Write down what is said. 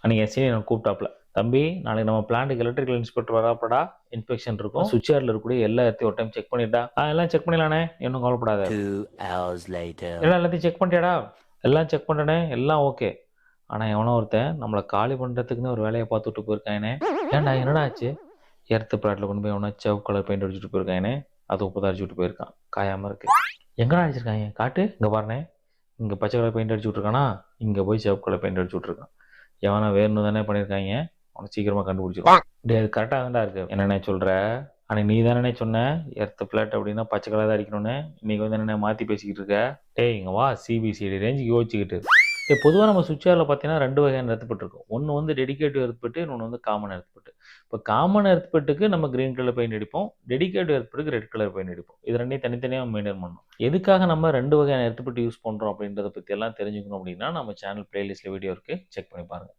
அன்னைக்கு எஸ்ஏ என்ன கூப்பிட்டாப்ல, "தம்பி நாளைக்கு நம்ம பிளான்ட்டுக்கு எலக்ட்ரிக்கல் இன்ஸ்பெக்டர் வராப்படா, இன்ஸ்பெக்ஷன் இருக்கும். சுவிட்ச் யார்ட்ல இருக்கக்கூடிய எல்லா எர்த்தையும் ஒரு டைம் செக் பண்ணிட்டா." எல்லாம் செக் பண்ணிடலாண்ணே, ஒன்றும் கவலைப்படாத." 2 hours later. எல்லாத்தையும் செக் பண்ணிட்டியாடா?" "எல்லாம் செக் பண்ணிட்டேனே, எல்லாம் ஓகே." ஆனா எவனோ ஒருத்தன் நம்மள காலி பண்றதுக்குன்னு ஒரு வேலைய பார்த்துட்டு போயிருக்கானே. ஏன்டா என்னடா ஆச்சு? எர்த் பிளாட்ல கொண்டு போய் எவனோ சிவப்பு கலர் பெயிண்ட் அடிச்சுட்டு போயிருக்கானே. அது உப்பு தான் அடிச்சுட்டு போயிருக்கான். காயாம இருக்கு. எங்கடா அடிச்சிருக்காங்க? காட்டு. இங்க பாருண்ணே. இங்க பச்சை கலர் பெயிண்ட் அடிச்சு விட்டுருக்கானா? இங்க போய் சிவப்பு கலர் பெயிண்ட் அடிச்சு விட்டுருக்கான். எவனோ வேணும்னு தானே பண்ணியிருக்காங்க. அவனை சீக்கிரமா கண்டுபிடிச்சிருவான். டேய் அது கரெக்டா தான்டா இருக்கு. என்னண்ணே சொல்ற? அன்னைக்கு நீ தானே சொன்ன எர்த் பிளாட் அப்படின்னா பச்சை கலர் தான் அடிக்கணும்னு. இன்னைக்கு வந்து என்ன மாத்தி பேசிக்கிட்டு இருக்க? டேய் இங்க வா, சிபிசிஐடி ரேஞ்சுக்கு யோசிச்சுக்கிட்டு. பொதுவாக நம்ம சுவிட்ச் யார்டில் பார்த்தீங்கன்னா 2 வகையான எர்த்பெட் இருக்கும். ஒன்று வந்து டெடிகேட்டிவ் எர்த்பெட்டு, இன்னொன்று வந்து காமன் எர்த்பெட்டு. இப்போ காமன் எர்த்பெட்டுக்கு நம்ம கிரீன் கலர் பெயிண்ட் அடிப்போம். டெடிகேட்டிவ் எர்த்பெட்டுக்கு ரெட் கலர் பெயிண்ட் அடிப்போம். இது ரெண்டையும் தனித்தனியாக மெயின்டைன் பண்ணணும். எதுக்காக நம்ம 2 வகையான எர்த்பெட் யூஸ் பண்ணுறோம் அப்படின்றத பற்றி எல்லாம் தெரிஞ்சுக்கணும் அப்படின்னா நம்ம சேனல் பிளேலிஸ்ட்டில் வீடியோ இருக்குது, செக் பண்ணி பாருங்கள்.